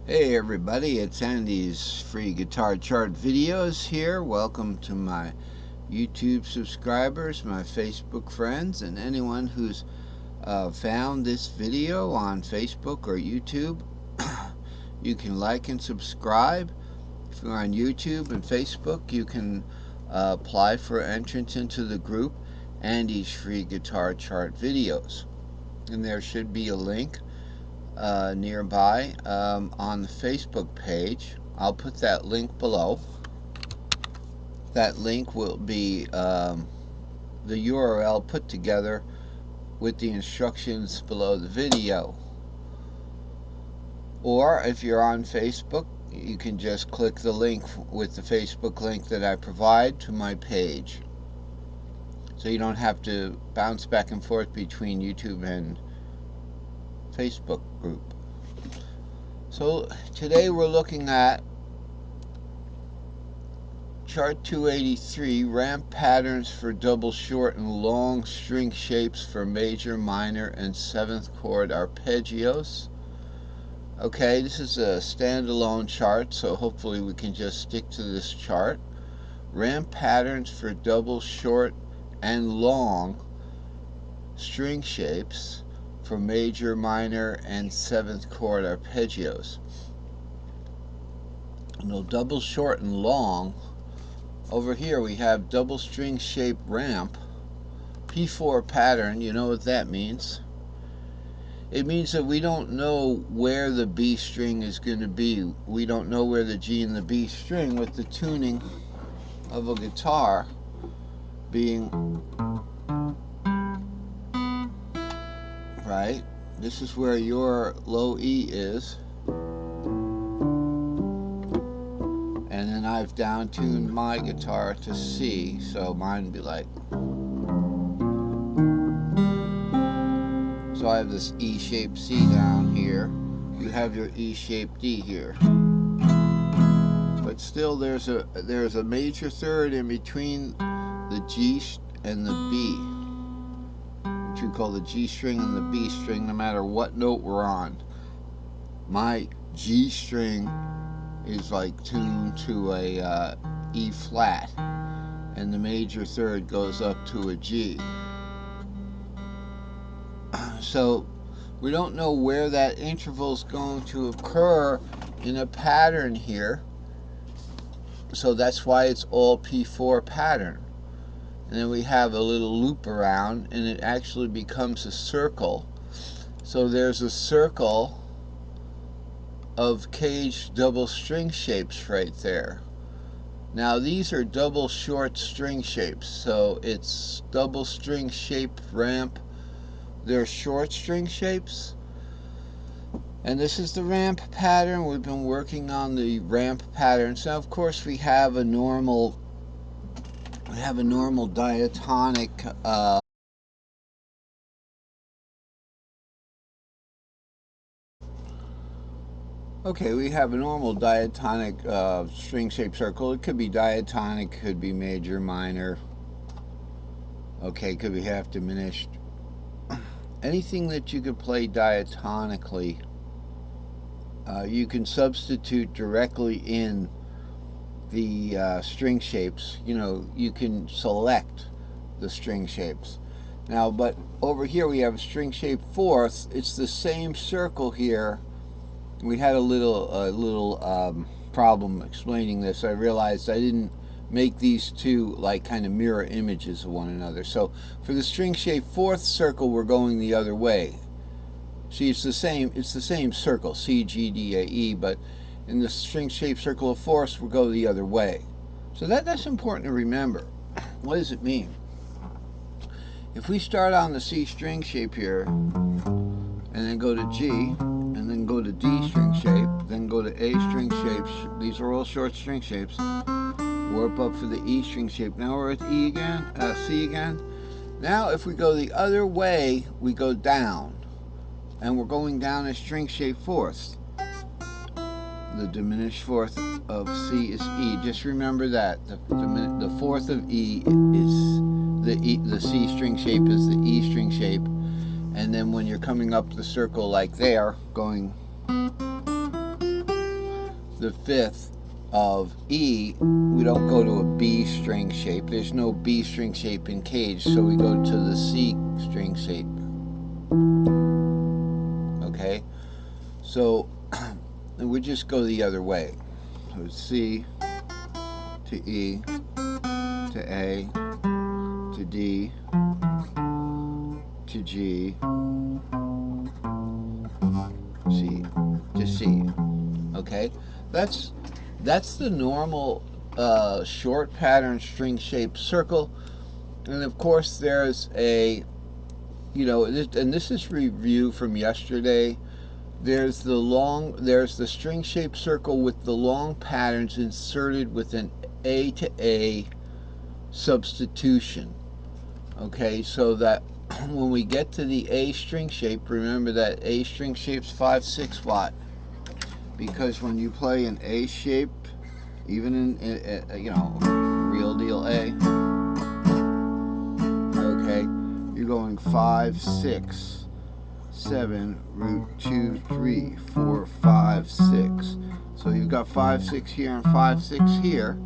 Hey everybody, it's Andy's free guitar chart videos here. Welcome to my YouTube subscribers, my Facebook friends, and anyone who's found this video on Facebook or YouTube. You can like and subscribe. If you're on YouTube and Facebook, you can apply for entrance into the group Andy's free guitar chart videos. And there should be a link nearby on the Facebook page. I'll put that link below. That link will be the URL put together with the instructions below the video. Or if you're on Facebook, you can just click the link with the Facebook link that I provide to my page. So you don't have to bounce back and forth between YouTube and Facebook group. So today we're looking at Chart 283, ramp patterns for double short and long string shapes for major, minor, and 7th chord arpeggios. Okay, this is a standalone chart, so hopefully we can just stick to this chart. Ramp patterns for double short and long string shapes for major, minor, and 7th chord arpeggios. Now, double short and long. Over here we have double string shape ramp, P4 pattern. You know what that means. It means that we don't know where the B string is going to be. We don't know where the G and the B string, with the tuning of a guitar being, right? This is where your low E is. And then I've down-tuned my guitar to C, so mine would be like. So I have this E-shaped C down here. You have your E-shaped D here. But still there's a major third in between the G and the B, which we call the G string and the B string, no matter what note we're on. My G string is like tuned to a E flat, and the major third goes up to a G. So we don't know where that interval is going to occur in a pattern here, so that's why it's all P4 pattern. And then we have a little loop around, and it actually becomes a circle. So there's a circle of caged double string shapes right there. Now these are double short string shapes, so it's double string shape ramp. They're short string shapes, and this is the ramp pattern. We've been working on the ramp patterns. Now of course we have a normal diatonic okay, we have a normal diatonic string shaped circle. It could be diatonic, could be major, minor. Okay, could be half diminished. Anything that you could play diatonically, you can substitute directly in the string shapes. You know, you can select the string shapes. Now, but over here we have a string shape fourth. It's the same circle here. We had a little problem explaining this. I realized I didn't make these two like kind of mirror images of one another. So for the string shape fourth circle, we're going the other way. See, it's the same circle, C, G, D, A, E, but in the string shape circle of fourths, we'll go the other way. So that's important to remember. What does it mean? If we start on the C string shape here, and then go to G, and then go to D string shape, then go to A string shapes. These are all short string shapes. Warp up for the E string shape. Now we're at E again, C again. Now if we go the other way, we go down, and we're going down a string shape fourth. The diminished fourth of C is E. Just remember that the fourth of E is the C string shape is the E string shape. And then when you're coming up the circle like there, going the fifth of E, we don't go to a B string shape. There's no B string shape in cage, so we go to the C string shape. Okay, so and we just go the other way. So C to E to A to D to G, C to C. Okay, that's the normal short pattern string shaped circle. And of course there's a, you know, and this is review from yesterday. There's the string shaped circle with the long patterns inserted with an A to A substitution. Okay, so that when we get to the A string shape, remember that A string shape's 5/6 watt, because when you play an A shape, even in you know, real deal A, okay, you're going 5, 6, 7, root 2, 3, 4, 5, 6. So you've got 5, 6 here and 5, 6 here.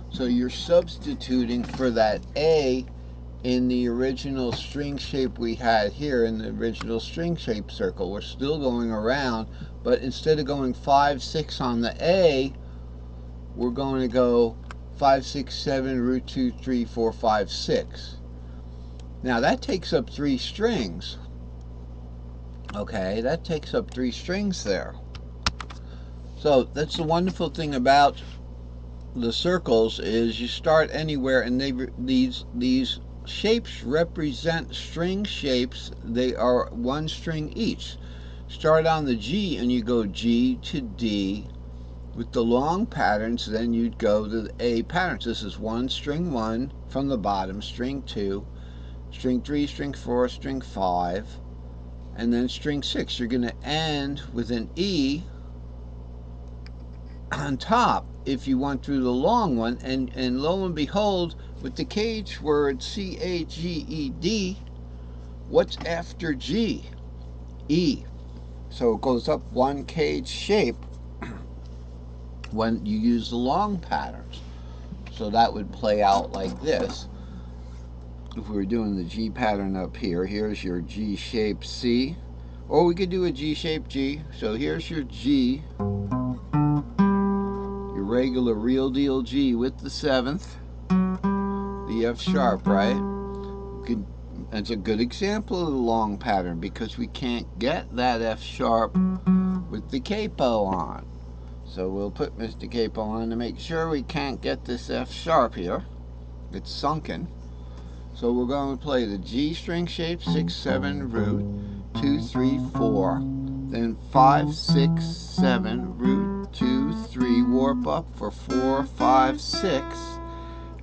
So you're substituting for that A in the original string shape we had here in the original string shape circle. We're still going around, but instead of going 5, 6 on the A, we're going to go 5, 6, 7, root 2, 3, 4, 5, 6. Now that takes up 3 strings. Okay, that takes up 3 strings there. So that's the wonderful thing about the circles, is you start anywhere, and these shapes represent string shapes. They are 1 string each. Start on the G and you go G to D with the long patterns, then you'd go to the A patterns. This is 1 string 1 from the bottom, string 2, string 3, string 4, string 5, and then string 6. You're going to end with an E on top if you want through the long one, and lo and behold, with the cage word C-A-G-E-D, what's after G? E. So it goes up 1 cage shape when you use the long patterns. So that would play out like this. If we were doing the G pattern up here, here's your G shape C, or we could do a G shape G. So here's your G, your regular real deal G with the 7th, the F sharp, right? It's a good example of the long pattern because we can't get that F sharp with the capo on. So we'll put Mr. Capo on to make sure we can't get this F sharp here. It's sunken. So we're going to play the G string shape, 6, 7, root, 2, 3, 4, then 5, 6, 7, root, 2, 3, warp up for 4, 5, 6,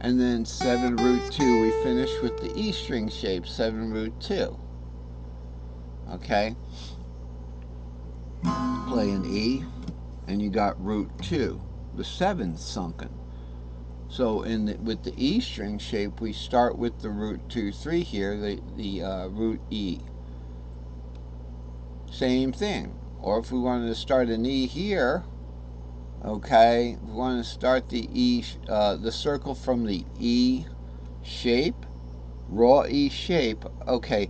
and then 7, root 2. We finish with the E string shape, 7, root 2. Okay? Play an E, and you got root 2, the 7th sunken. So with the E string shape, we start with the root 2, 3 here, the root E. Same thing. Or if we wanted to start an E here, okay, we want to start the E, the circle from the E shape, raw E shape. Okay,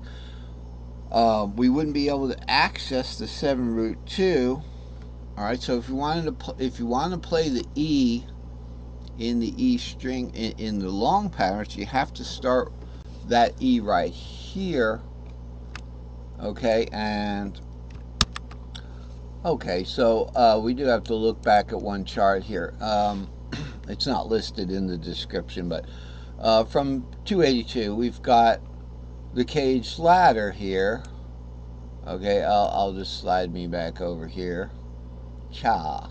we wouldn't be able to access the 7 root 2. All right, so if you want to play the E in the E string in the long patterns, you have to start that E right here. Okay, and okay, so we do have to look back at one chart here. It's not listed in the description, but from 282 we've got the cage ladder here. Okay, I'll just slide me back over here. Cha.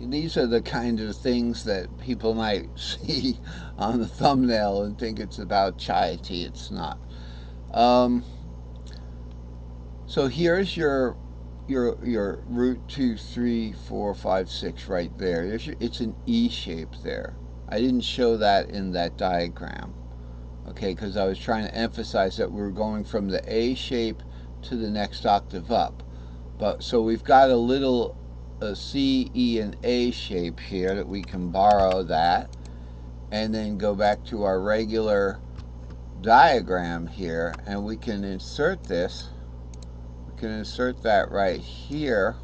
These are the kind of things that people might see on the thumbnail and think it's about chai tea. It's not. So here's your root 2, 3, 4, 5, 6 right there. It's an E shape there. I didn't show that in that diagram, okay, because I was trying to emphasize that we're going from the A shape to the next octave up. But so we've got a little a C, E, and A shape here that we can borrow that, and then go back to our regular diagram here, and we can insert this. We can insert that right here.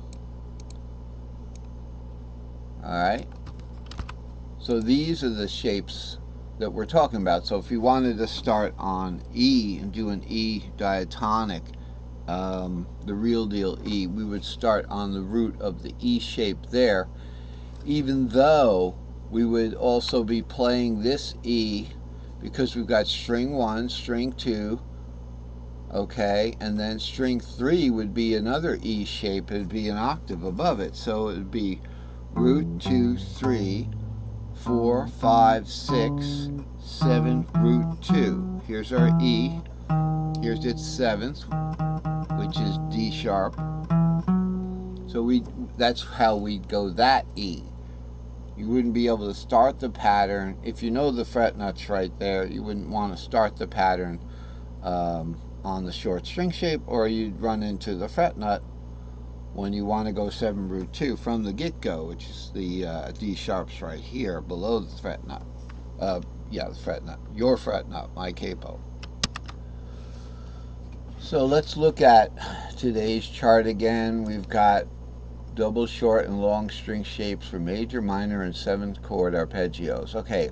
Alright, so these are the shapes that we're talking about. So if you wanted to start on E and do an E diatonic, the real deal E, we would start on the root of the E shape there, even though we would also be playing this E because we've got string 1, string 2, okay, and then string 3 would be another E shape. It would be an octave above it, so it would be root 2, 3, 4, 5, 6, 7, root 2. Here's our E. Here's its 7th, which is D sharp. So that's how we'd go that E. You wouldn't be able to start the pattern. If you know the fret nuts right there, you wouldn't want to start the pattern on the short string shape, or you'd run into the fret nut when you want to go 7 root 2 from the get-go, which is the D sharps right here below the fret nut. Yeah, the fret nut. Your fret nut, my capo. So let's look at today's chart again. We've got double, short, and long string shapes for major, minor, and 7th chord arpeggios. Okay,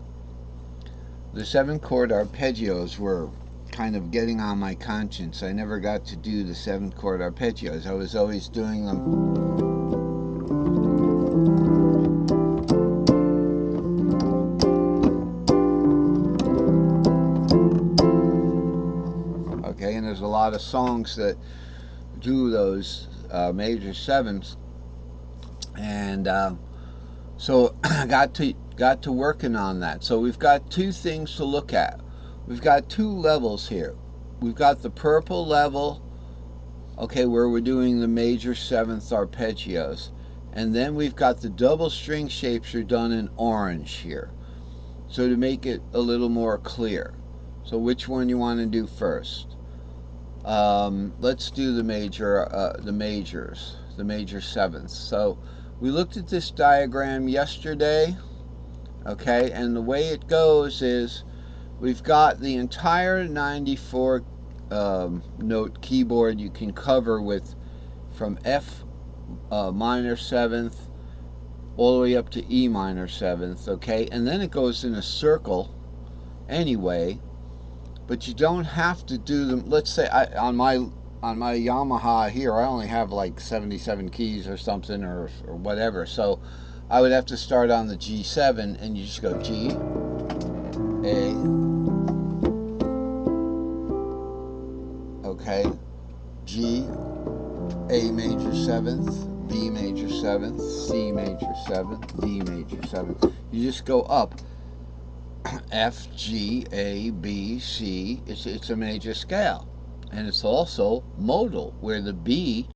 the 7th chord arpeggios were kind of getting on my conscience. I never got to do the 7th chord arpeggios. I was always doing them okay, and there's a lot of songs that do those major 7ths, and so I got to working on that. So we've got two things to look at. We've got two levels here. We've got the purple level, okay, where we're doing the major 7th arpeggios, and then we've got the double string shapes are done in orange here. So to make it a little more clear, so which one you want to do first? Let's do the majors, the major 7ths. So we looked at this diagram yesterday, okay, and the way it goes is we've got the entire 94 note keyboard you can cover with from F minor 7th all the way up to E minor 7th, okay, and then it goes in a circle anyway, but you don't have to do them. Let's say on my Yamaha here, I only have like 77 keys or something, or whatever, so I would have to start on the G7, and you just go G, A, okay, G, A major 7th, B major 7th, C major 7th, D major 7th. You just go up. F, G, A, B, C. It's a major scale. And it's also modal, where the B